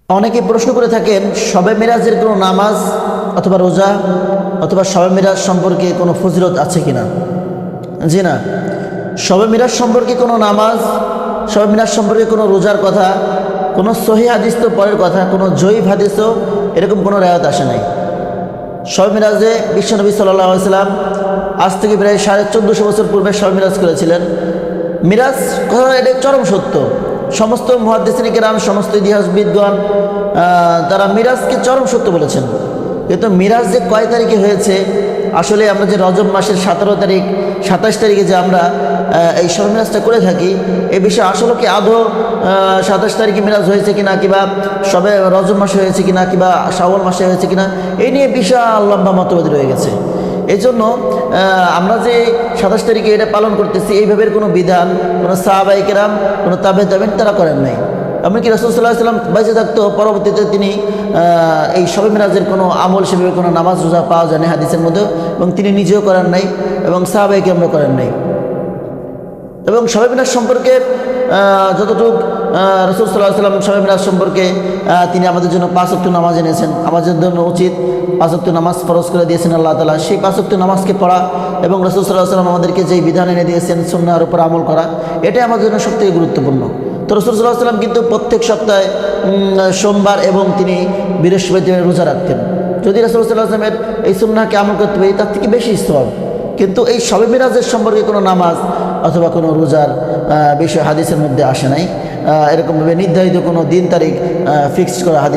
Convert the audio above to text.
অনেকে প্রশ্ন করে থাকেন শবে মিরাজের কোনো নামাজ অথবা রোজা অথবা শবে মিরাজ সম্পর্কে কোনো ফজিলত আছে কিনা। জি না, শবে মিরাজ সম্পর্কে কোনো নামাজ, শবে মিরাজ সম্পর্কে কোনো রোজার কথা, কোনো সহিহ হাদিস তো পরের কথা, কোনো জয়ীফ হাদিসও এরকম কোনো রেওয়াত আসে নাই। শবে মিরাজে বিশ্বনবী সাল্লাল্লাহু আলাইহি ওয়াসাল্লাম আজ থেকে প্রায় 1450 বছর পূর্বে শবে মিরাজ করেছিলেন। মিরাজ কথা এটা চরম সত্য। সমস্ত মুহাদ্দিসিন কিরাম, সমস্ত ইতিহাসবিদগণ তারা মিরাজকে চরম সত্য বলেছেন। কিন্তু মিরাজ যে কয় তারিখে হয়েছে, আসলে আমরা যে রজব মাসের 17 তারিখ 27 তারিখে যে আমরা এই শবে মিরাজটা করে থাকি, এই বিষয়ে আসলে কি আদৌ 27 তারিখে মিরাজ হয়েছে কিনা, কিংবা সবে রজব মাসে হয়েছে কিনা, কিংবা শাওয়াল মাসে হয়েছে কিনা, এই নিয়ে বিশাল লম্বা মতভেদ রয়ে গেছে। এই জন্য আমরা যে 27 তারিখে এটা পালন করতেছি, এইভাবে কোনো বিধান কোনো সাহাবায়ে কেরাম, কোনো তাবেঈন তারা করেন নাই। এমনকি রাসূল সাল্লাল্লাহু আলাইহি ওয়াসাল্লাম বেঁচে থাকতো পরবর্তীতে তিনি এই শবে মিরাজের কোনো আমল, সেভাবে কোনো নামাজ রোজা পাওয়া যায় না হাদিসের মধ্যে, এবং তিনি নিজেও করেন নাই এবং সাহাবায়ে কেরামও করেন নাই। এবং শবে মিরাজ সম্পর্কে যতটুকু রাসূল সাল্লাল্লাহু আলাইহি ওয়াসাল্লাম শবে মিরাজ সম্পর্কে তিনি আমাদের জন্য 5 ওয়াক্ত নামাজ এনেছেন, আমাদের জন্য উচিত 5 ওয়াক্ত নামাজ ফরজ করে দিয়েছেন আল্লাহ তাআলা। সেই 5 ওয়াক্ত নামাজকে পড়া এবং রাসূল সাল্লাল্লাহু আলাইহি ওয়াসাল্লাম আমাদেরকে যেই বিধান এনে দিয়েছেন সুন্নাহর উপর আমল করা, এটাই আমাদের জন্য সবথেকে গুরুত্বপূর্ণ। তো রাসূল সাল্লাল্লাহু আলাইহি ওয়াসাল্লাম কিন্তু প্রত্যেক সপ্তাহে সোমবার এবং তিনি বৃহস্পতিবার রোজা রাখতেন। যদি রাসূল সাল্লাল্লাহু আলাইহি ওয়াসাল্লামের এই সুন্নাহকে আমল করতে পারি, তার থেকে বেশি সওয়াব। কিন্তু এই শবে মিরাজের সম্পর্কে কোনো নামাজ অথবা কোনো রোজার বিষয় হাদিসের মধ্যে আসে নাই। এরকমভাবে নির্ধারিত কোনো দিন তারিখ ফিক্সড করা হাদিস